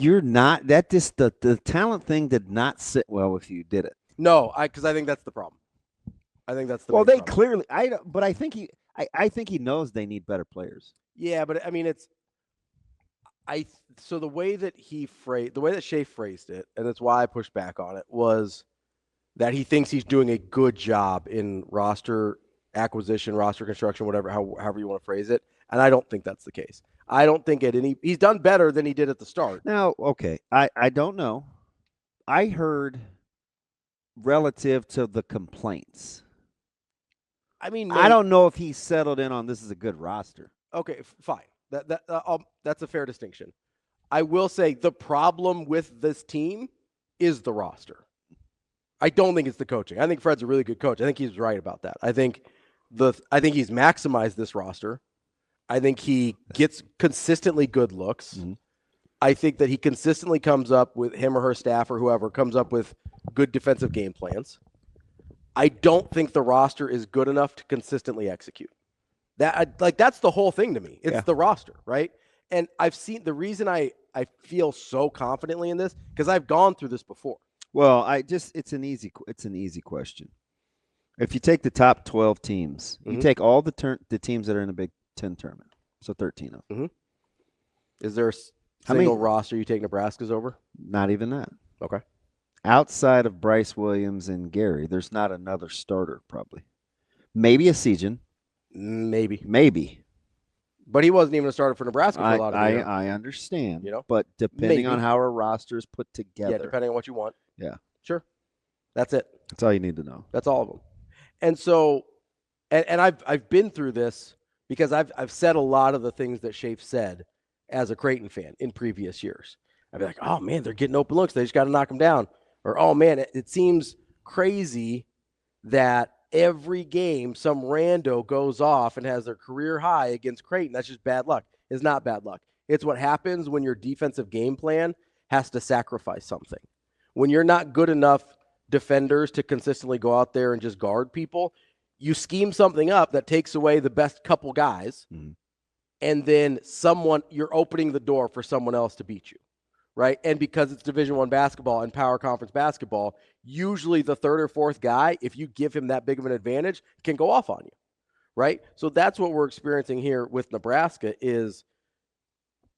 you're not. That just the talent thing did not sit well with you, did it? No, because I think that's the problem. I think that's the Well, main they problem. clearly. I don't, but I think I think he knows they need better players. Yeah, but I mean, so the way that Shea phrased it, and that's why I pushed back on it, was that he thinks he's doing a good job in roster acquisition, roster construction, however you want to phrase it. And I don't think that's the case. I don't think he's done better than he did at the start. Now, okay, I don't know. I heard relative to the complaints. I mean, I don't know if he settled in on this is a good roster. Okay, fine. That's a fair distinction. I will say the problem with this team is the roster. I don't think it's the coaching. I think Fred's a really good coach. I think he's right about that. I think he's maximized this roster. I think he gets consistently good looks. Mm-hmm. I think that he consistently comes up with him or her staff or whoever comes up with good defensive game plans. I don't think the roster is good enough to consistently execute. That's the whole thing to me. It's the roster, right? And I've seen the reason I feel so confidently in this because I've gone through this before. Well, it's an easy question. If you take the top 12 teams, you take all the teams that are in the Big Ten tournament, so 13 of them. Mm-hmm. Is there a single roster you take Nebraska's over? Not even that. Okay. Outside of Bryce Williams and Gary, there's not another starter probably. Maybe a Sejan. Maybe. But he wasn't even a starter for Nebraska for a lot of the year. I understand. But depending on how our roster is put together. Yeah, depending on what you want. Yeah. Sure. That's it. That's all you need to know. That's all of them. And so, and I've been through this because I've said a lot of the things that Shafe said as a Creighton fan in previous years. I'd be like, oh, man, they're getting open looks. They just got to knock them down. Or, oh, man, it seems crazy that every game some rando goes off and has their career high against Creighton. That's just bad luck. It's not bad luck. It's what happens when your defensive game plan has to sacrifice something. When you're not good enough defenders to consistently go out there and just guard people, you scheme something up that takes away the best couple guys, and then you're opening the door for someone else to beat you, right? And because it's Division I basketball and power conference basketball, usually the third or fourth guy, if you give him that big of an advantage, can go off on you, right? So that's what we're experiencing here with Nebraska is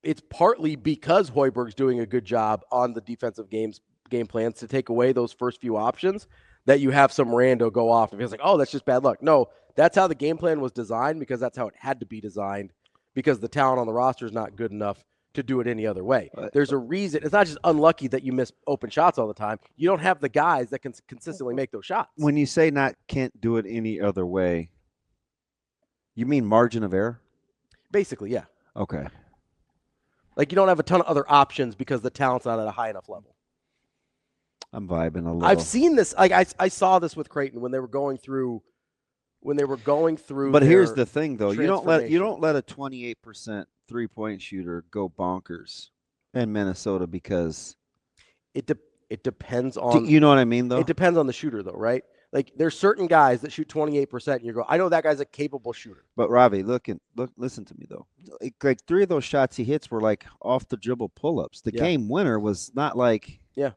it's partly because Hoiberg's doing a good job on the defensive game plans to take away those first few options that you have some rando go off and feels like, oh, that's just bad luck. No, that's how the game plan was designed because that's how it had to be designed because the talent on the roster is not good enough to do it any other way. There's a reason. It's not just unlucky that you miss open shots all the time. You don't have the guys that can consistently make those shots. When you say can't do it any other way, you mean margin of error? Basically, yeah. Okay. Like you don't have a ton of other options because the talent's not at a high enough level. I'm vibing a little. I've seen this. Like I saw this with Creighton when they were going through. But here's the thing, though. You don't let a 28% 3-point shooter go bonkers in Minnesota because it depends on. You know what I mean, though. It depends on the shooter, though, right? Like there's certain guys that shoot 28%, and you go, I know that guy's a capable shooter. But Ravi, listen to me though. Like 3 of those shots he hits were like off the dribble pull-ups. The game winner was not like. Yeah.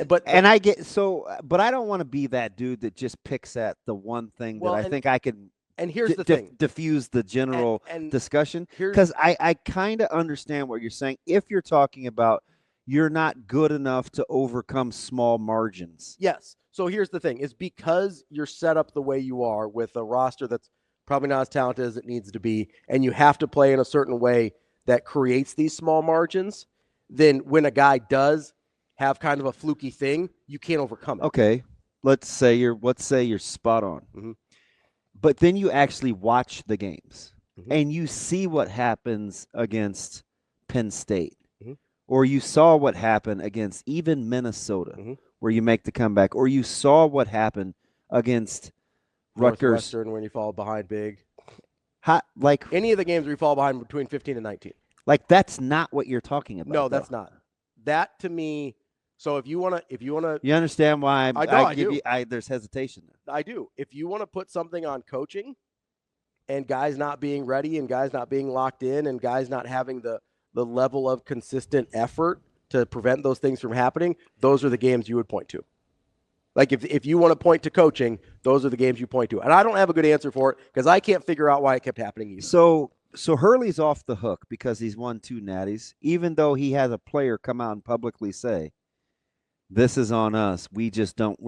But I don't want to be that dude that just picks at the one thing that I think I can. And here's the thing: diffuse the general discussion because I kind of understand what you're saying. If you're talking about you're not good enough to overcome small margins. Yes. So here's the thing: is because you're set up the way you are with a roster that's probably not as talented as it needs to be, and you have to play in a certain way that creates these small margins. Then when a guy does have kind of a fluky thing, you can't overcome it. Okay, let's say you're spot on. Mm-hmm. But then you actually watch the games and you see what happens against Penn State, or you saw what happened against even Minnesota, where you make the comeback, or you saw what happened against Rutgers. Northwestern when you fall behind big. Like any of the games where you fall behind between 15 and 19. Like that's not what you're talking about. No, that's not. That to me. So if you want to, you understand why I do. There's hesitation there. I do. If you want to put something on coaching, and guys not being ready, and guys not being locked in, and guys not having the the level of consistent effort to prevent those things from happening, those are the games you would point to. Like if you want to point to coaching, those are the games you point to. And I don't have a good answer for it because I can't figure out why it kept happening either. So Hurley's off the hook because he's won 2 natties, even though he has a player come out and publicly say, this is on us. We just don't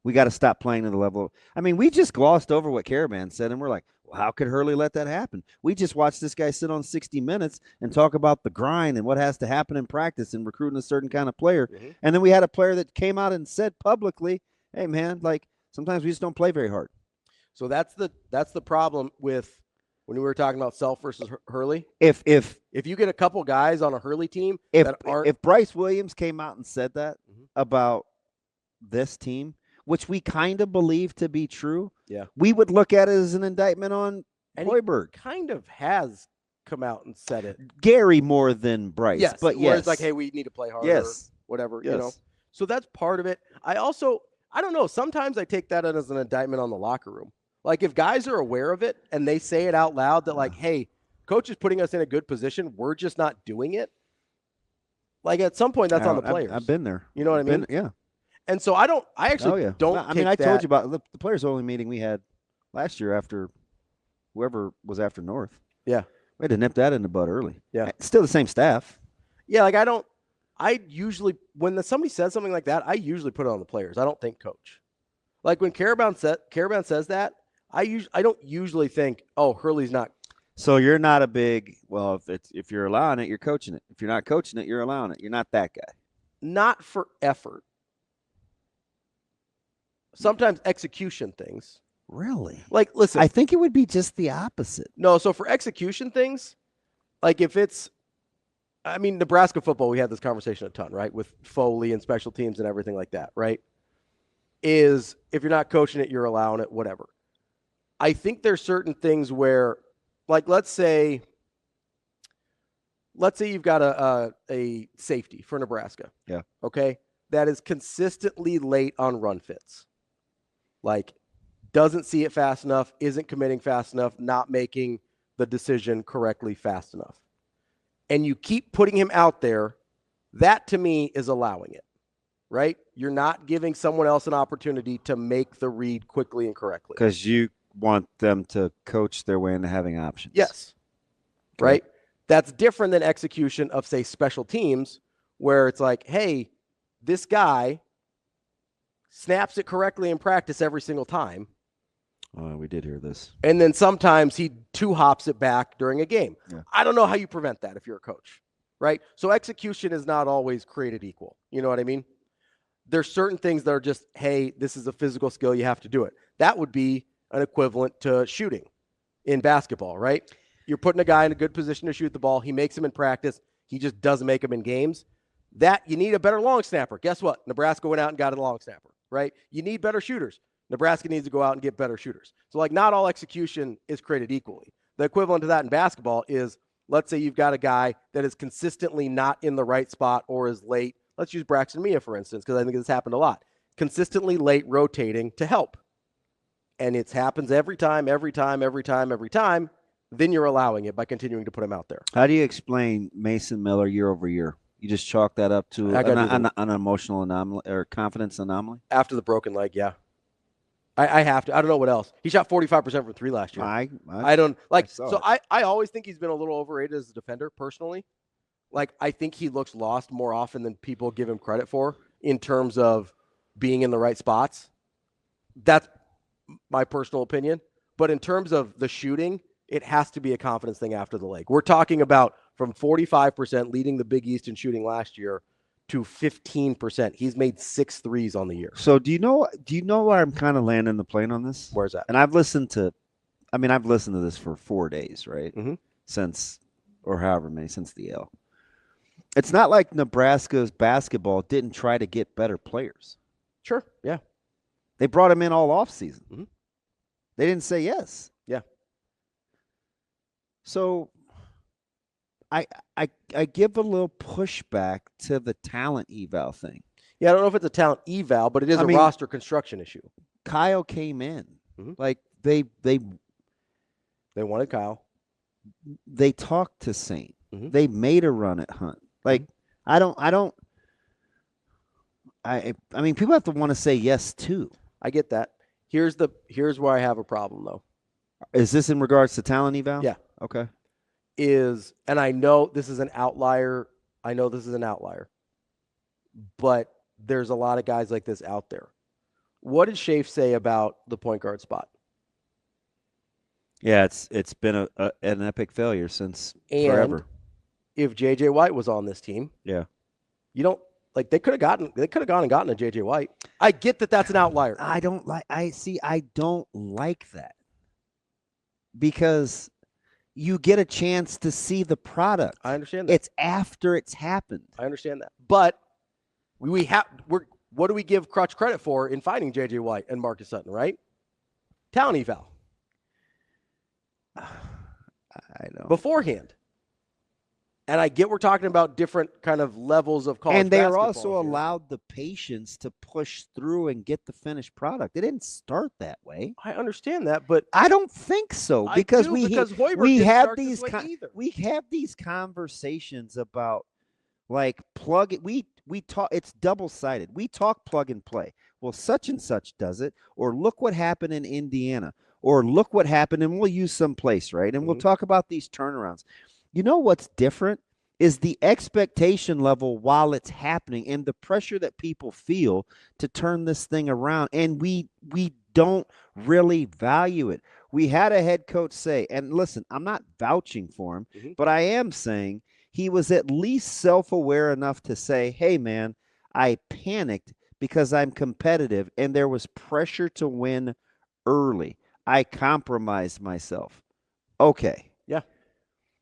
we got to stop playing to the level. I mean, we just glossed over what Caravan said, and we're like, well, how could Hurley let that happen? We just watched this guy sit on 60 Minutes and talk about the grind and what has to happen in practice and recruiting a certain kind of player. Mm-hmm. And then we had a player that came out and said publicly, hey, man, like sometimes we just don't play very hard. So that's the problem with when we were talking about Self versus Hurley. If you get a couple guys on a Hurley team if Bryce Williams came out and said that about this team, which we kind of believe to be true, we would look at it as an indictment on Hoiberg. He kind of has come out and said it. Gary more than Bryce. Yes, but where it's like, hey, we need to play harder, or whatever, you know. So that's part of it. I don't know, sometimes I take that as an indictment on the locker room. Like if guys are aware of it and they say it out loud that like, hey, coach is putting us in a good position, we're just not doing it. Like at some point that's on the players. I've been there. You know what I mean? Yeah. And so I don't. I told you about the players only meeting we had last year after whoever was after North. Yeah, we had to nip that in the bud early. Yeah, still the same staff. Yeah, like I usually when somebody says something like that, I usually put it on the players. I don't think coach. Like when Caravan says that, I don't usually think, oh, Hurley's not. So you're not a big if you're allowing it, you're coaching it. If you're not coaching it, you're allowing it. You're not that guy. Not for effort. Sometimes execution things. Really? Like, listen. I think it would be just the opposite. No, so for execution things, like if it's, I mean, Nebraska football, we had this conversation a ton, right? With Foley and special teams and everything like that, right? Is if you're not coaching it, you're allowing it, whatever. I think there's certain things where, like, let's say you've got a safety for Nebraska. Yeah. Okay. That is consistently late on run fits. Like, doesn't see it fast enough, isn't committing fast enough, not making the decision correctly fast enough. And you keep putting him out there, that to me is allowing it, right? You're not giving someone else an opportunity to make the read quickly and correctly. Because you want them to coach their way into having options. Yes. Okay. Right? That's different than execution of, say, special teams, where it's like, hey, this guy snaps it correctly in practice every single time. Oh, we did hear this. And then sometimes he two-hops it back during a game. Yeah. I don't know how you prevent that if you're a coach, right? So execution is not always created equal. You know what I mean? There's certain things that are just, hey, this is a physical skill, you have to do it. That would be an equivalent to shooting in basketball, right? You're putting a guy in a good position to shoot the ball. He makes him in practice. He just doesn't make him in games. That you need a better long snapper. Guess what? Nebraska went out and got a long snapper, right? You need better shooters. Nebraska needs to go out and get better shooters. So, like, not all execution is created equally. The equivalent to that in basketball is, let's say you've got a guy that is consistently not in the right spot or is late. Let's use Braxton Mia, for instance, because I think this happened a lot. Consistently late rotating to help. And it happens every time. Then you're allowing it by continuing to put him out there. How do you explain Mason Miller year over year? You just chalk that up to an emotional anomaly or confidence anomaly? After the broken leg, yeah. I have to. I don't know what else. He shot 45% from 3 last year. I don't like. So I always think he's been a little overrated as a defender, personally. Like, I think he looks lost more often than people give him credit for in terms of being in the right spots. That's my personal opinion. But in terms of the shooting, it has to be a confidence thing after the leg. We're talking about from 45% leading the Big East in shooting last year to 15%. He's made 6 threes on the year. So do you know where I'm kind of landing the plane on this? Where's that? And I've listened to this for 4 days, right? Mm-hmm. Since the L. It's not like Nebraska's basketball didn't try to get better players. Sure, yeah. They brought him in all offseason. Mm-hmm. They didn't say yes. Yeah. So I give a little pushback to the talent eval thing. Yeah, I don't know if it's a talent eval, but it is a roster construction issue. Kyle came in. Mm-hmm. Like they wanted Kyle. They talked to Saint. Mm-hmm. They made a run at Hunt. Like, I mean, people have to want to say yes too. I get that. Here's where I have a problem though. Is this in regards to talent eval? Yeah. Okay. And I know this is an outlier. But there's a lot of guys like this out there. What did Shafe say about the point guard spot? Yeah, it's been an epic failure since forever. If JJ White was on this team, yeah, you don't like they could have gone and gotten a JJ White. I get that that's an outlier. I don't like that because you get a chance to see the product. I understand that. It's after it's happened. I understand that. But what do we give Crutch credit for in finding JJ White and Marcus Sutton, right? Talent eval. I know. Beforehand. And I get we're talking about different kind of levels of college basketball. And they are also allowed the patience to push through and get the finished product. It didn't start that way. I understand that, but I don't think so because we have these conversations about like plug it. We talk. It's double-sided. We talk plug and play. Well, such and such does it, or look what happened in Indiana, or look what happened, and we'll use some place, right? And we'll talk about these turnarounds. You know what's different is the expectation level while it's happening and the pressure that people feel to turn this thing around. And we don't really value it. We had a head coach say, and listen, I'm not vouching for him, but I am saying he was at least self-aware enough to say, hey, man, I panicked because I'm competitive and there was pressure to win early. I compromised myself. Okay. Yeah.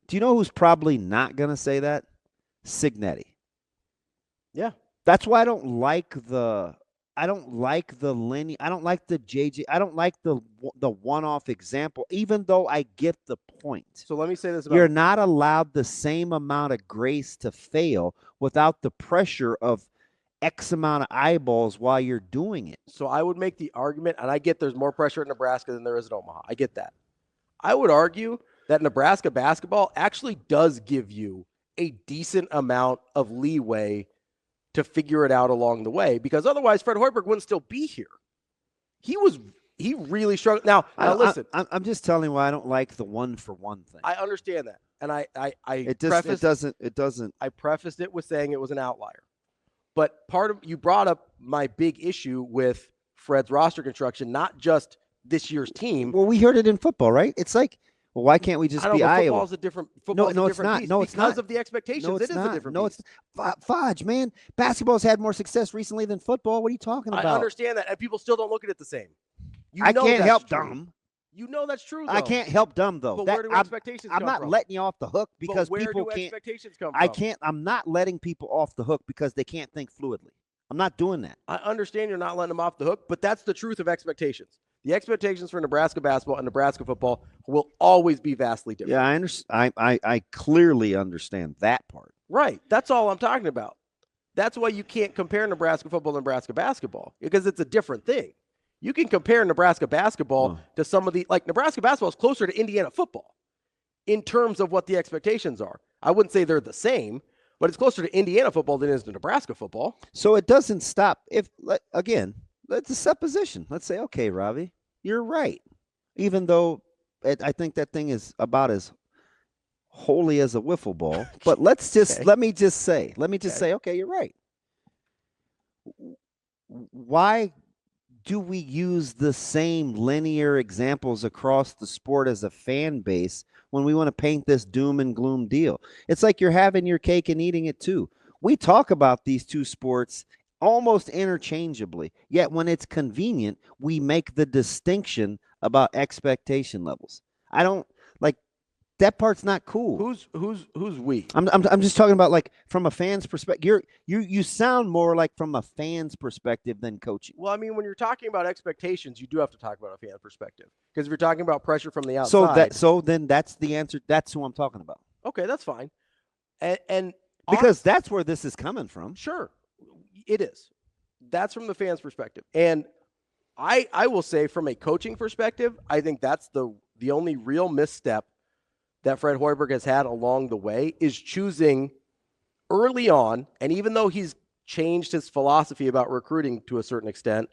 Do you know who's probably not going to say that? Signetti. Yeah. That's why I don't like the Lenny. I don't like the JJ. I don't like the one-off example, even though I get the point. So let me say this about you're not allowed the same amount of grace to fail without the pressure of X amount of eyeballs while you're doing it. So I would make the argument, and I get there's more pressure at Nebraska than there is at Omaha. I get that. I would argue that Nebraska basketball actually does give you a decent amount of leeway to figure it out along the way, because otherwise Fred Hoiberg wouldn't still be here. He really struggled. Now listen. I'm just telling you why I don't like the one-for-one thing. I understand that. And it doesn't. I prefaced it with saying it was an outlier. But you brought up my big issue with Fred's roster construction, not just this year's team. Well, we heard it in football, right? It's like, well, why can't we just be Iowa? Football's a different it's not. No, it's because not. of the expectations. No, it is not. A different no, beast. It's fudge, man. Basketball's had more success recently than football. What are you talking about? I understand that, and people still don't look at it the same. I can't help dumb. You know that's true, though. I can't help dumb, though. But where do expectations come from? I'm not letting you off the hook because people can't. Where do expectations come from? I'm not letting people off the hook because they can't think fluidly. I'm not doing that. I understand you're not letting them off the hook, but that's the truth of expectations. The expectations for Nebraska basketball and Nebraska football will always be vastly different. Yeah, I understand. I clearly understand that part. Right. That's all I'm talking about. That's why you can't compare Nebraska football to Nebraska basketball, because it's a different thing. You can compare Nebraska basketball to some of Nebraska basketball is closer to Indiana football in terms of what the expectations are. I wouldn't say they're the same, but it's closer to Indiana football than it is to Nebraska football. So it doesn't stop. Again, it's a supposition. Let's say, okay, Ravi, you're right. Even though I think that thing is about as holy as a wiffle ball. But let me just say, okay, you're right. Why do we use the same linear examples across the sport as a fan base when we want to paint this doom and gloom deal? It's like you're having your cake and eating it too. We talk about these two sports almost interchangeably, yet when it's convenient, we make the distinction about expectation levels. I don't like that part's not cool. Who's we? I'm just talking about like from a fan's perspective. You sound more like from a fan's perspective than coaching. Well, I mean, when you're talking about expectations, you do have to talk about a fan perspective, because if you're talking about pressure from the outside, so then that's the answer. That's who I'm talking about. Okay, that's fine. And because that's where this is coming from. Sure, it is. That's from the fan's perspective, and I will say from a coaching perspective, I think that's the only real misstep that Fred Hoiberg has had along the way is choosing early on, and even though he's changed his philosophy about recruiting to a certain extent,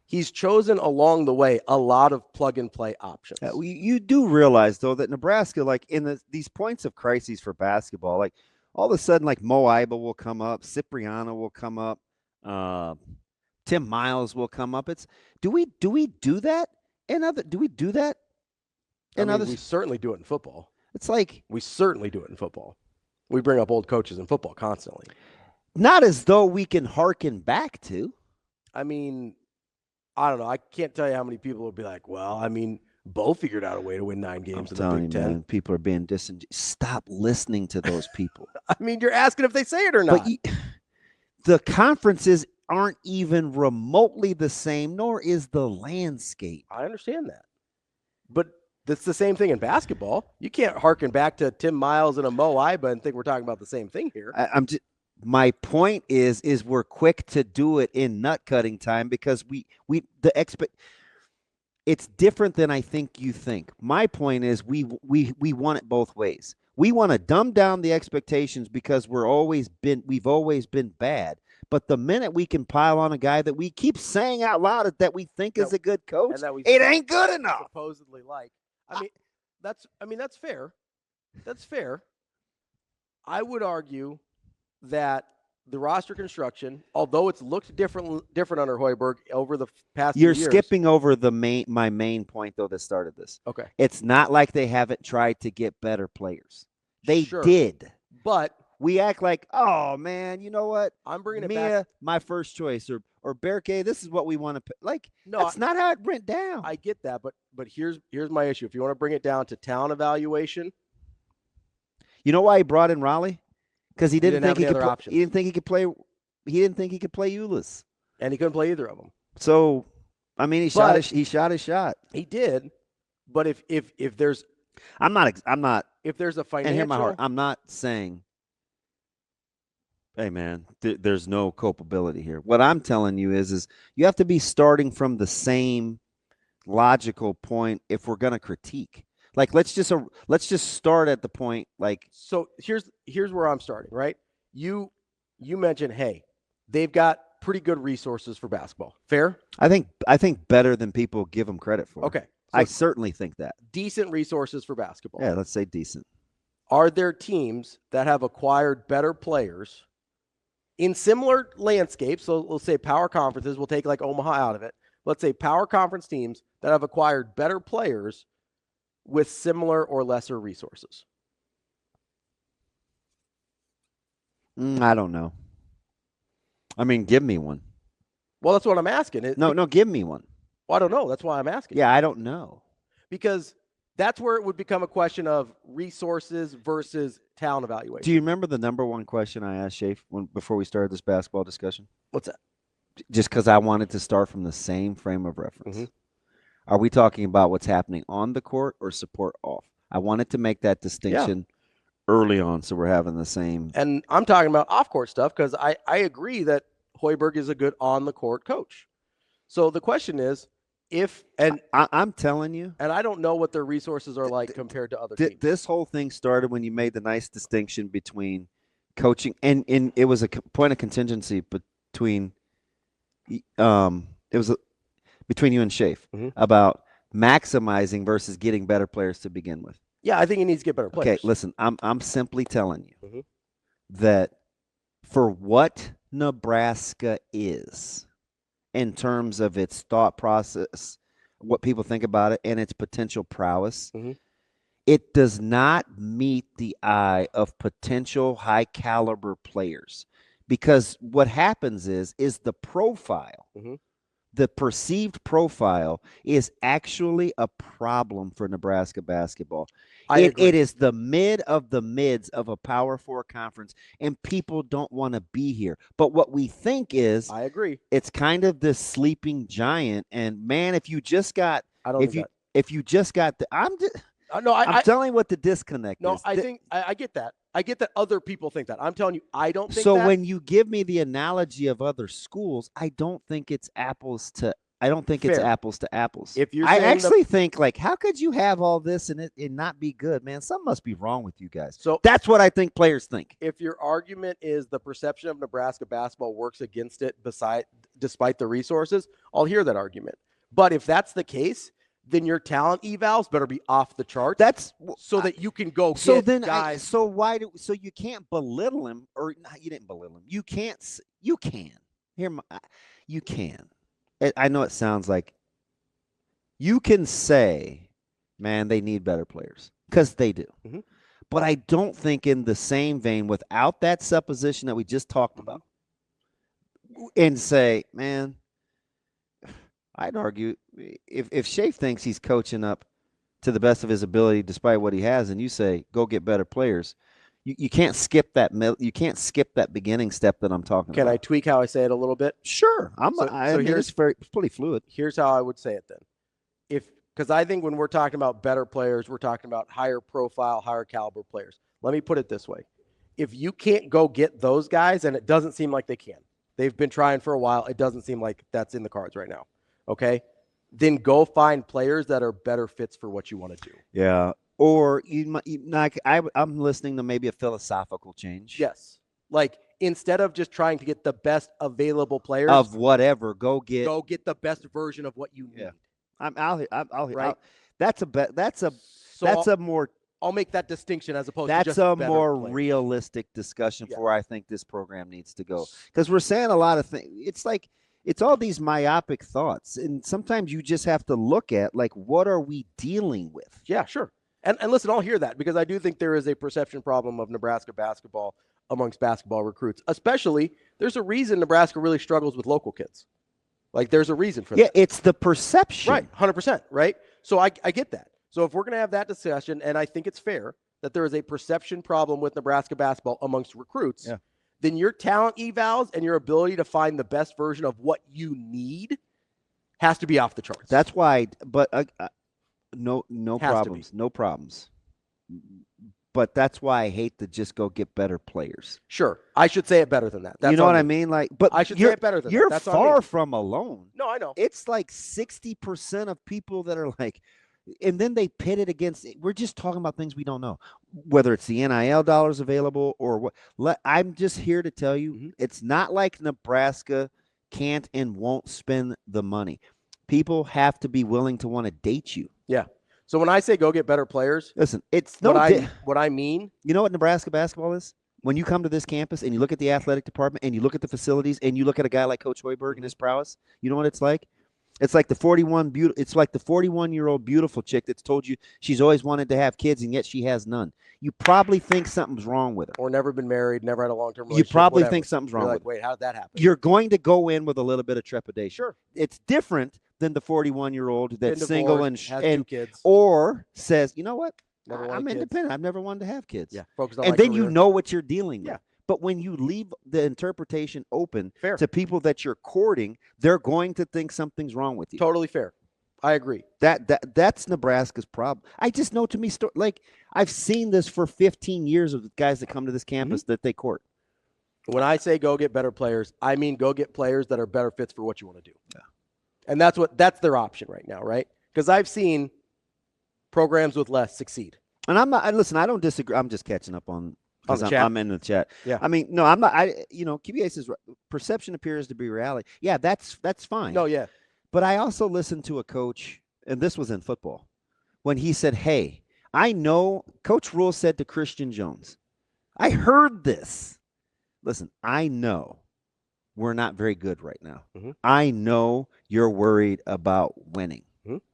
he's chosen along the way a lot of plug-and-play options. You do realize, though, that Nebraska, like in these points of crises for basketball, like all of a sudden, like Mo Iba will come up, Cipriano will come up, Tim Miles will come up. Do we do that in other? Do we do that in others? We certainly do it in football. It's like we certainly do it in football. We bring up old coaches in football constantly. Not as though we can hearken back to. I mean, I don't know. I can't tell you how many people will be like, well, I mean, Bo figured out a way to win 9 games in the Big Ten. Man, people are being disingenuous. Stop listening to those people. I mean, you're asking if they say it or not. But the conferences aren't even remotely the same, nor is the landscape. I understand that. But that's the same thing in basketball. You can't hearken back to Tim Miles and a Mo Iba and think we're talking about the same thing here. My point is we're quick to do it in nut cutting time because it's different than I think you think. My point is we want it both ways. We want to dumb down the expectations because we've always been bad. But the minute we can pile on a guy that we keep saying out loud that we think is a good coach, it ain't good enough. Supposedly like. I mean that's fair. That's fair. I would argue that the roster construction, although it's looked different under Hoiberg over the past few years. You're skipping over my main point, though, that started this. Okay. It's not like they haven't tried to get better players. They did. But we act like, oh, man, you know what? I'm bringing it back. My first choice. Or Berke, this is what we want to pick. Like, no, that's not how it went down. I get that, but here's my issue. If you want to bring it down to talent evaluation. You know why he brought in Raleigh? Because he didn't think he could. He didn't think he could play. He didn't think he could play Ulis, and he couldn't play either of them. So, I mean, he shot his shot. He did, but if there's, I'm not. If there's a financial, and hear my heart. I'm not saying, hey man, there's no culpability here. What I'm telling you is you have to be starting from the same logical point if we're going to critique. Like let's just start at the point like. So here's where I'm starting, right? You mentioned, hey, they've got pretty good resources for basketball. Fair? I think better than people give them credit for. Okay. So I certainly think that. Decent resources for basketball. Yeah, let's say decent. Are there teams that have acquired better players in similar landscapes? So let's say power conferences, we'll take like Omaha out of it. Let's say power conference teams that have acquired better players with similar or lesser resources? I don't know. I mean, give me one. Well, that's what I'm asking. No, give me one. Well, I don't know. That's why I'm asking. Yeah, I don't know. Because that's where it would become a question of resources versus talent evaluation. Do you remember the number one question I asked Shafe before we started this basketball discussion? What's that? Just because I wanted to start from the same frame of reference. Mm-hmm. Are we talking about what's happening on the court or support off? I wanted to make that distinction early on so we're having the same. And I'm talking about off-court stuff because I agree that Hoiberg is a good on-the-court coach. So the question is, I'm telling you. And I don't know what their resources are like compared to other teams. This whole thing started when you made the nice distinction between coaching and it was a point of contingency between between you and Shafe about maximizing versus getting better players to begin with. Yeah, I think he needs to get better players. Okay, listen, I'm simply telling you that for what Nebraska is in terms of its thought process, what people think about it, and its potential prowess, it does not meet the eye of potential high caliber players. Because what happens is the profile, the perceived profile is actually a problem for Nebraska basketball. It is the mid of the mids of a Power 4 conference, and people don't want to be here. But what we think is, I agree, it's kind of this sleeping giant. And man, if you just got, I'm telling you what the disconnect is. No, I think I get that. I get that other people think that. I'm telling you, I don't think so. That. When you give me the analogy of other schools, I don't think it's apples to I don't think Fair. it's apples to apples. If you're I saying actually think, like, how could you have all this and it not be good, man? Something must be wrong with you guys. So that's what I think players think. If your argument is the perception of Nebraska basketball works against it despite the resources, I'll hear that argument. But if that's the case, then your talent evals better be off the charts. That's so that you can go so get then guys. So you can't belittle him, or you didn't belittle him. You can't. You can. You can. I know it sounds like you can say, man, they need better players, because they do. Mm-hmm. But I don't think in the same vein, without that supposition that we just talked about, and say, man, I'd argue if Shafe thinks he's coaching up to the best of his ability despite what he has, and you say, go get better players, you can't skip that. You can't skip that beginning step that I'm talking about. Can I tweak how I say it a little bit? Sure. I mean, it's pretty fluid. Here's how I would say it then. Because I think when we're talking about better players, we're talking about higher profile, higher caliber players. Let me put it this way. If you can't go get those guys, and it doesn't seem like they can, they've been trying for a while, it doesn't seem like that's in the cards right now, okay? Then go find players that are better fits for what you want to do. Yeah. Or I'm listening to maybe a philosophical change. Yes. Like, instead of just trying to get the best available players. Of whatever, go get the best version of what you need. Yeah. I'll right. I'll make that distinction as opposed to just a more realistic discussion for where I think this program needs to go. Because we're saying a lot of things. It's like it's all these myopic thoughts, and sometimes you just have to look at, like, what are we dealing with? Yeah, sure. And listen, I'll hear that, because I do think there is a perception problem of Nebraska basketball amongst basketball recruits. Especially, there's a reason Nebraska really struggles with local kids. Like, there's a reason for that. Yeah, it's the perception. Right, 100%, right? So I get that. So if we're going to have that discussion, and I think it's fair that there is a perception problem with Nebraska basketball amongst recruits, then your talent evals and your ability to find the best version of what you need has to be off the charts. That's why, but no problems. No problems. But that's why I hate to just go get better players. Sure. I should say it better than that. That's you know what I mean? Like, but I should say it better than that. You're far from alone. No, I know. It's like 60% of people that are like, and then they pit it against, we're just talking about things we don't know, whether it's the NIL dollars available or what. I'm just here to tell you, it's not like Nebraska can't and won't spend the money. People have to be willing to want to date you. Yeah. So when I say go get better players, listen, it's what I mean. You know what Nebraska basketball is? When you come to this campus and you look at the athletic department and you look at the facilities and you look at a guy like Coach Hoiberg and his prowess, you know what it's like? It's like the 41-year-old beautiful chick that's told you she's always wanted to have kids and yet she has none. You probably think something's wrong with her. Or never been married, never had a long-term relationship. You probably think something's wrong with her. Wait, how did that happen? You're going to go in with a little bit of trepidation. Sure. It's different than the 41-year-old that's single and has 2 kids. Or says, you know what? I'm independent. I've never wanted to have kids. Yeah. Focused on and my then career. you know what you're dealing with. But when you leave the interpretation open to people that you're courting, they're going to think something's wrong with you. Totally fair. I agree. That's Nebraska's problem. I just know, to me, like, I've seen this for 15 years of the guys that come to this campus that they court. When I say go get better players, I mean go get players that are better fits for what you want to do. Yeah. And that's their option right now, right? Because I've seen programs with less succeed. And listen, I don't disagree. I'm just catching up on I'm in the chat. Yeah. I mean, no, I'm not. QBA says perception appears to be reality. Yeah, that's fine. No, yeah. But I also listened to a coach, and this was in football, when he said, "Hey, I know." Coach Rule said to Christian Jones, "I heard this. Listen, I know we're not very good right now. I know you're worried about winning.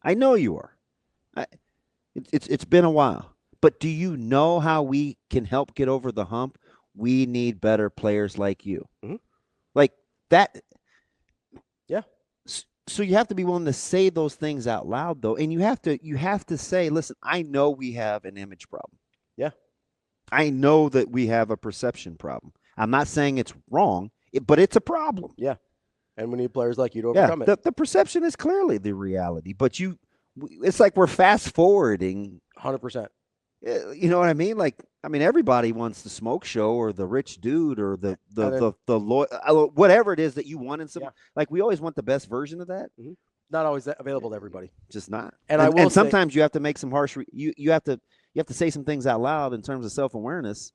I know you are. It's been a while." But do you know how we can help get over the hump? We need better players like you. Like that. Yeah. So you have to be willing to say those things out loud, though. And you have to say, listen, I know we have an image problem. Yeah. I know that we have a perception problem. I'm not saying it's wrong, but it's a problem. Yeah. And we need players like you to overcome it. The perception is clearly the reality, but it's like we're fast forwarding. 100%. You know what I mean? Like, everybody wants the smoke show or the rich dude or the whatever it is that you want in some. Like, we always want the best version of that. not always available to everybody. Just not. And sometimes you have to make some harsh. You have to say some things out loud in terms of self-awareness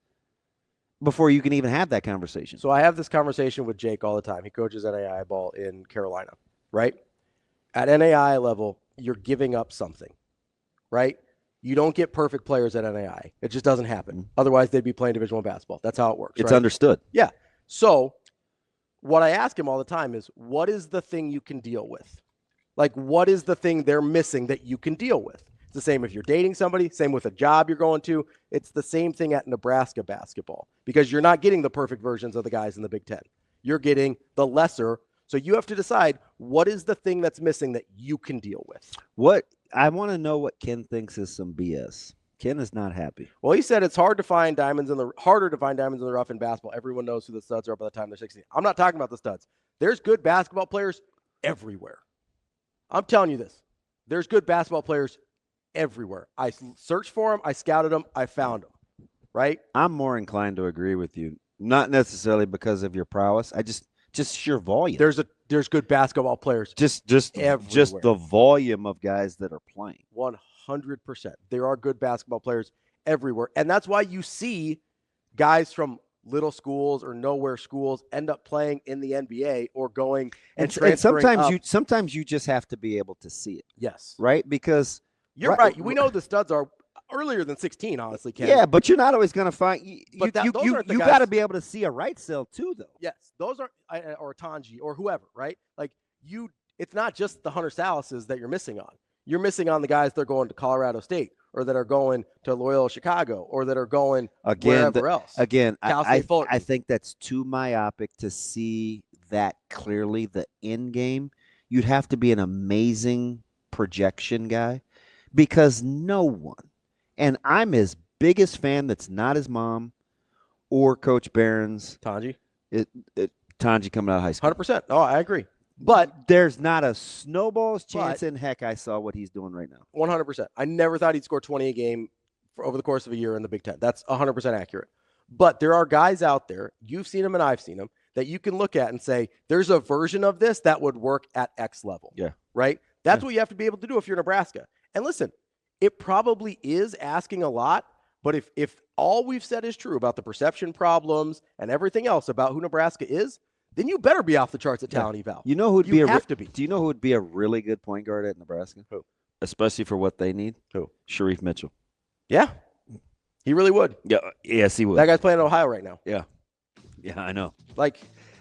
before you can even have that conversation. So I have this conversation with Jake all the time. He coaches NAI ball in Carolina, right? At NAI level, you're giving up something, right? You don't get perfect players at NAI. It just doesn't happen. Mm-hmm. Otherwise, they'd be playing Division I basketball. That's how it works. It's understood. Yeah. So what I ask him all the time is, what is the thing you can deal with? Like, what is the thing they're missing that you can deal with? It's the same if you're dating somebody, same with a job you're going to. It's the same thing at Nebraska basketball because you're not getting the perfect versions of the guys in the Big Ten. You're getting the lesser. So you have to decide what is the thing that's missing that you can deal with. What I want to know what Ken thinks is some BS. Ken is not happy. Well, he said it's harder to find diamonds in the rough in basketball. Everyone knows who the studs are by the time they're 16. I'm not talking about the studs. There's good basketball players everywhere. I'm telling you this. There's good basketball players everywhere. I searched for them. I scouted them. I found them. Right? I'm more inclined to agree with you. Not necessarily because of your prowess. Just sheer volume. There's good basketball players. Just the volume of guys that are playing. 100%. There are good basketball players everywhere. And that's why you see guys from little schools or nowhere schools end up playing in the NBA or going and sometimes you just have to be able to see it. Yes. Right? Because you're right. We know the studs are earlier than 16, honestly, Ken. Yeah, but you're not always going to find you got to be able to see a right cell too, though. Yes. Those aren't or Tanji or whoever, right? Like it's not just the Hunter Salises that you're missing on. You're missing on the guys that are going to Colorado State or that are going to Loyola Chicago or that are going wherever else. Again, I think that's too myopic to see that clearly, the end game. You'd have to be an amazing projection guy because no one, and I'm his biggest fan that's not his mom or Coach Barron's. Tanji? Tanji coming out of high school. 100%. Oh, I agree. But there's not a snowball's chance in heck I saw what he's doing right now. 100%. I never thought he'd score 20 a game over the course of a year in the Big Ten. That's 100% accurate. But there are guys out there, you've seen them and I've seen them, that you can look at and say, there's a version of this that would work at X level. Yeah. Right? That's what you have to be able to do if you're Nebraska. And listen, it probably is asking a lot, but if all we've said is true about the perception problems and everything else about who Nebraska is, then you better be off the charts at talent eval. You know who'd be have to be. Do you know who would be a really good point guard at Nebraska? Who? Especially for what they need? Who? Sharif Mitchell. Yeah. He really would. Yeah. Yes, he would. That guy's playing in Ohio right now. Yeah. Yeah, I know.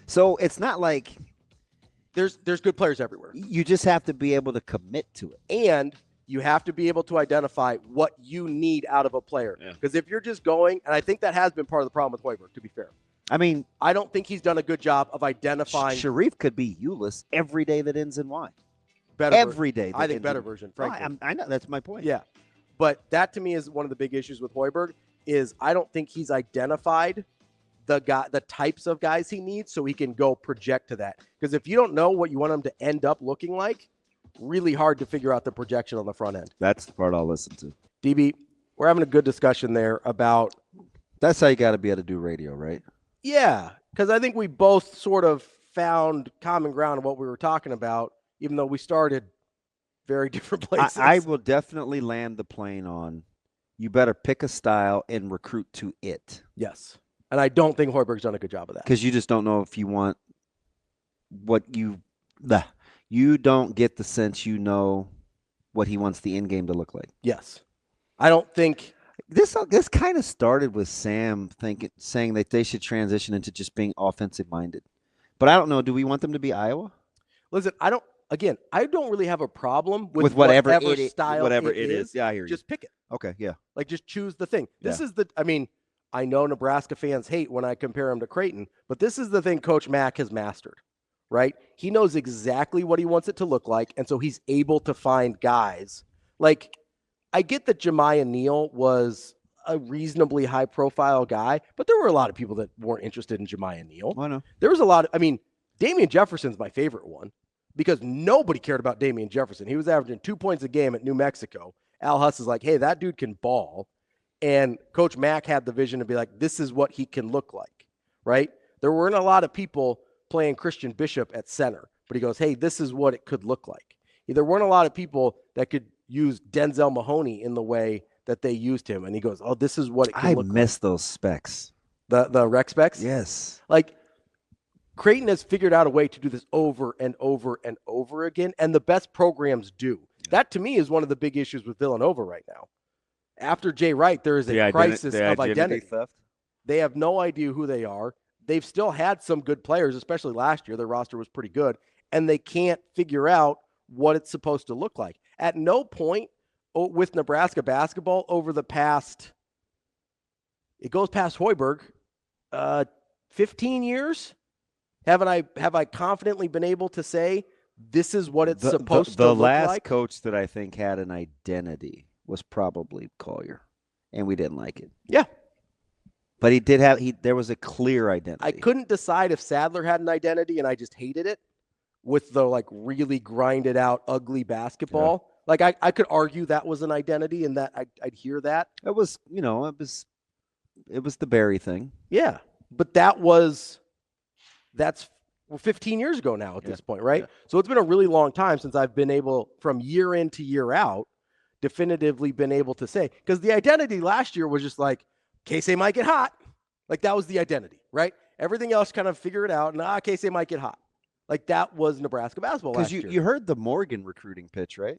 So it's not like there's good players everywhere. You just have to be able to commit to it. And you have to be able to identify what you need out of a player. Because if you're just going, and I think that has been part of the problem with Hoiberg, to be fair. I mean, I don't think he's done a good job of identifying. Sharif could be Ulyss every day that ends in Y. Every day. I think better version, frankly. I know. That's my point. Yeah. But that to me is one of the big issues with Hoiberg is I don't think he's identified the types of guys he needs so he can go project to that. Because if you don't know what you want him to end up looking like, really hard to figure out the projection on the front end. That's the part I'll listen to. DB, we're having a good discussion there about. That's how you got to be able to do radio, right? Yeah, because I think we both sort of found common ground in what we were talking about, even though we started very different places. I will definitely land the plane on you better pick a style and recruit to it. Yes. And I don't think Hoiberg's done a good job of that. Because you just don't know if you want what you don't get the sense you know what he wants the end game to look like. Yes. I don't think this kind of started with Sam saying that they should transition into just being offensive minded. But I don't know, do we want them to be Iowa? Listen, I don't really have a problem with whatever style it is. Yeah, I hear you. Just pick it. Okay, yeah. Like just choose the thing. I know Nebraska fans hate when I compare him to Creighton, but this is the thing Coach Mack has mastered, right? He knows exactly what he wants it to look like, and so he's able to find guys. Like, I get that Jemiah Neal was a reasonably high-profile guy, but there were a lot of people that weren't interested in Jemiah Neal. I know. There was a lot of, Damian Jefferson's my favorite one because nobody cared about Damian Jefferson. He was averaging 2 points a game at New Mexico. Al Huss is like, hey, that dude can ball. And Coach Mack had the vision to be like, this is what he can look like, right? There weren't a lot of people playing Christian Bishop at center, but he goes, hey, this is what it could look like. There weren't a lot of people that could use Denzel Mahoney in the way that they used him. And he goes, oh, this is what it can look like. I miss those specs. The rec specs? Yes. Like, Creighton has figured out a way to do this over and over and over again, and the best programs do. That, to me, is one of the big issues with Villanova right now. After Jay Wright, there is a crisis of identity. Theft. They have no idea who they are. They've still had some good players, especially last year. Their roster was pretty good, and they can't figure out what it's supposed to look like. At no point with Nebraska basketball over the past, it goes past Hoiberg, 15 years, have I confidently been able to say this is what it's supposed to look like? The last coach that I think had an identity was probably Collier, and we didn't like it. Yeah. But there was a clear identity. I couldn't decide if Sadler had an identity and I just hated it with the like really grinded out ugly basketball. Yeah. Like I could argue that was an identity and that I'd hear that. It was, it was the Barry thing. Yeah. But that's 15 years ago now at this point, right? Yeah. So it's been a really long time since I've been able, from year in to year out, definitively been able to say, because the identity last year was just like, K-State might get hot. Like that was the identity, right? Everything else kind of figure it out. And K-State might get hot. Like that was Nebraska basketball last year. Because you heard the Morgan recruiting pitch, right?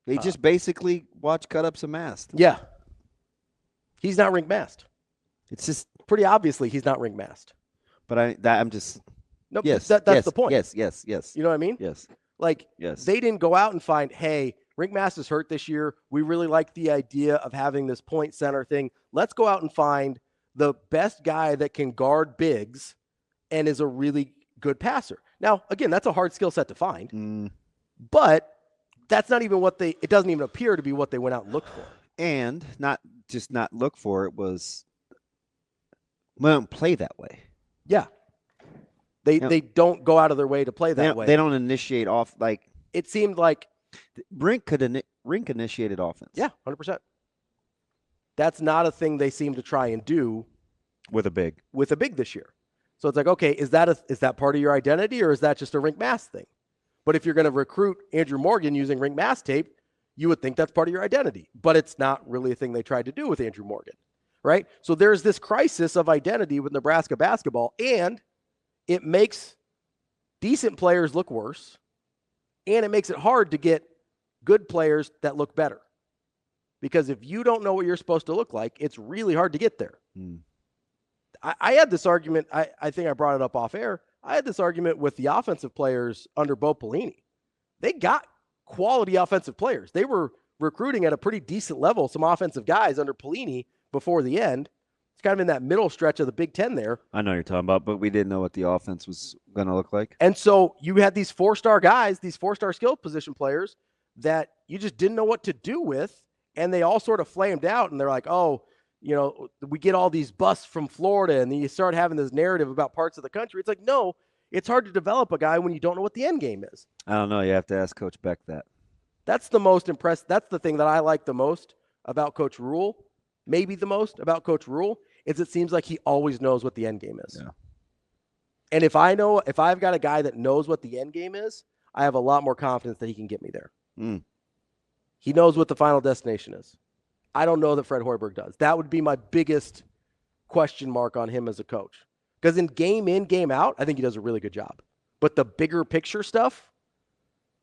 They just basically watch cut-ups and mast. Yeah. He's not ring mast. It's just pretty obviously he's not ring mast. But I'm just no. Yes, that's the point. Yes. You know what I mean? Yes. Like they didn't go out and find, hey, Rink Masters hurt this year. We really like the idea of having this point center thing. Let's go out and find the best guy that can guard bigs and is a really good passer. Now, again, that's a hard skill set to find, but that's not even it doesn't even appear to be what they went out and looked for. And not look for it was, we don't play that way. Yeah. They don't go out of their way to play that way. They don't initiate off like. It seemed like Rink initiated offense. Yeah, 100%. That's not a thing they seem to try and do with a big this year. So it's like, okay, is that part of your identity or is that just a Rink Mass thing? But if you're going to recruit Andrew Morgan using Rink Mass tape, you would think that's part of your identity. But it's not really a thing they tried to do with Andrew Morgan, right? So there's this crisis of identity with Nebraska basketball, and it makes decent players look worse, and it makes it hard to get good players that look better. Because if you don't know what you're supposed to look like, it's really hard to get there. I had this argument, I think I brought it up off air. I had this argument with the offensive players under Bo Pelini. They got quality offensive players. They were recruiting at a pretty decent level, some offensive guys under Pelini before the end. It's kind of in that middle stretch of the Big Ten there. I know what you're talking about, but we didn't know what the offense was going to look like. And so you had these 4-star guys, these 4-star skill position players that you just didn't know what to do with, and they all sort of flamed out, and they're like, oh, we get all these busts from Florida, and then you start having this narrative about parts of the country. It's like, no, it's hard to develop a guy when you don't know what the end game is. I don't know. You have to ask Coach Beck that. That's the most impressive. That's the thing that I like the most about Coach Rule, maybe the most about Coach Rule, is it seems like he always knows what the end game is. Yeah. And if I've got a guy that knows what the end game is, I have a lot more confidence that he can get me there. He knows what the final destination is. I don't know that Fred Hoiberg does. That would be my biggest question mark on him as a coach. Because in, game out, I think he does a really good job. But the bigger picture stuff,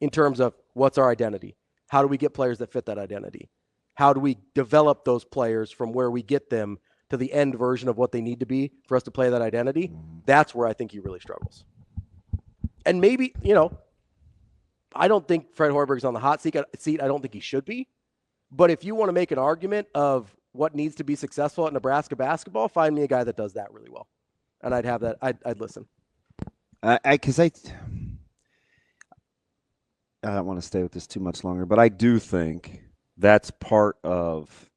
in terms of what's our identity? How do we get players that fit that identity? How do we develop those players from where we get them to the end version of what they need to be for us to play that identity? That's where I think he really struggles. And maybe, I don't think Fred Hoiberg's on the hot seat. I don't think he should be. But if you want to make an argument of what needs to be successful at Nebraska basketball, find me a guy that does that really well. And I'd have that. I'd listen. Because I don't want to stay with this too much longer, but I do think that's part of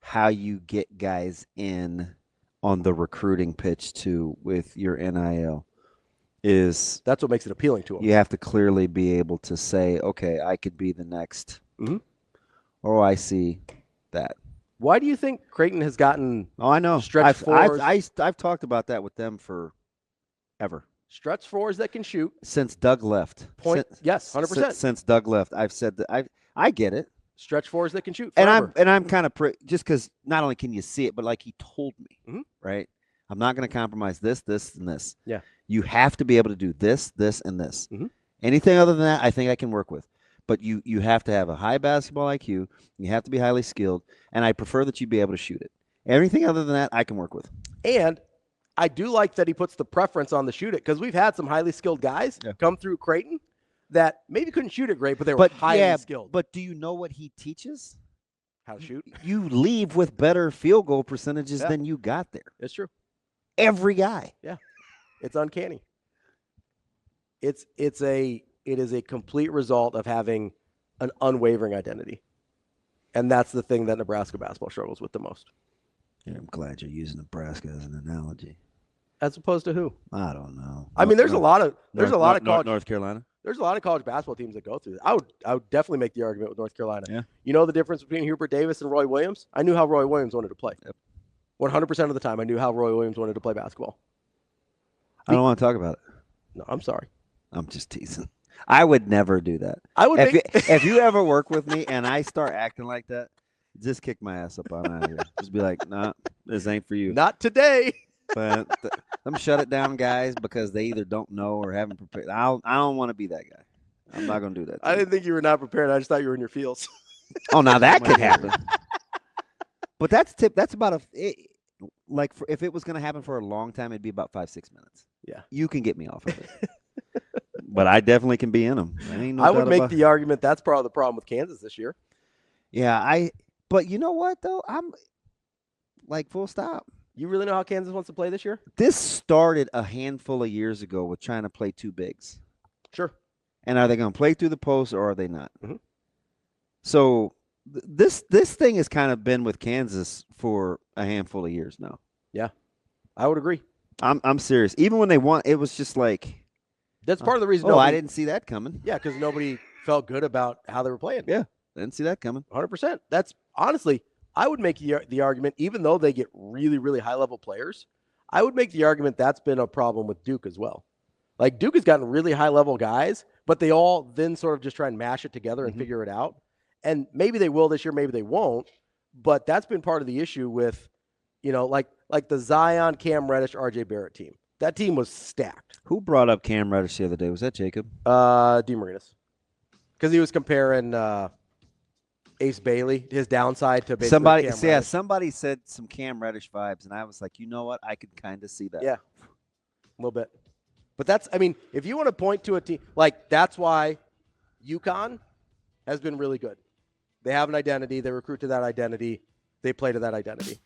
how you get guys in on the recruiting pitch too with your NIL. That's what makes it appealing to them. You have to clearly be able to say, okay, I could be the next. Oh, I see that. Why do you think Creighton has gotten I know. stretch fours? I've talked about that with them forever. Stretch fours that can shoot. Since Doug left. Yes, 100%. Since Doug left, I've said that. I get it. Stretch fours that can shoot forever. And I'm kind of just because not only can you see it, but like he told me, right? I'm not going to compromise this, and this. Yeah. You have to be able to do this, and this. Anything other than that, I think I can work with. But you have to have a high basketball IQ. You have to be highly skilled, and I prefer that you be able to shoot it. Everything other than that, I can work with. And I do like that he puts the preference on the shoot it, because we've had some highly skilled guys come through Creighton that maybe couldn't shoot it great, but they were highly skilled. But do you know what he teaches? How to shoot. You leave with better field goal percentages than you got there. It's true. Every guy. Yeah. It's uncanny. It is a complete result of having an unwavering identity. And that's the thing that Nebraska basketball struggles with the most. Yeah, I'm glad you're using Nebraska as an analogy. As opposed to who? I don't know. I mean, there's a lot of college North Carolina. There's a lot of college basketball teams that go through this. I would definitely make the argument with North Carolina. Yeah. You know the difference between Hubert Davis and Roy Williams? I knew how Roy Williams wanted to play. Yep. 100% of the time, I knew how Roy Williams wanted to play basketball. I don't want to talk about it. No, I'm sorry. I'm just teasing. I would never do that. If you ever work with me and I start acting like that, just kick my ass up on out of here. Just be like, nah, this ain't for you. Not today. But them shut it down guys because they either don't know or haven't prepared. I don't want to be that guy. I'm not going to do that. I didn't think you were not prepared. I just thought you were in your feels. Oh, now that could happen. But that's about if it was going to happen for a long time, it'd be about 5-6 minutes. Yeah. You can get me off of it. But I definitely can be in them. I would make the argument that's part of the problem with Kansas this year. Yeah, but you know what, though? I'm like full stop. You really know how Kansas wants to play this year? This started a handful of years ago with trying to play two bigs. Sure. And are they going to play through the post or are they not? So this thing has kind of been with Kansas for a handful of years now. Yeah, I would agree. I'm serious. Even when they won, it was just like that's part of the reason. I didn't see that coming. Yeah, because nobody felt good about how they were playing. Yeah, didn't see that coming. 100%. That's honestly, I would make the argument, even though they get really, really high level players, I would make the argument that's been a problem with Duke as well. Like Duke has gotten really high level guys, but they all then sort of just try and mash it together and figure it out. And maybe they will this year, maybe they won't. But that's been part of the issue with, like the Zion, Cam Reddish, RJ Barrett team. That team was stacked. Who brought up Cam Reddish the other day? Was that Jacob? DeMarinis. Because he was comparing Ace Bailey, his downside to basically Cam Reddish. Somebody said some Cam Reddish vibes, and I was like, you know what? I could kind of see that. Yeah, a little bit. But if you want to point to a team, like that's why UConn has been really good. They have an identity. They recruit to that identity. They play to that identity.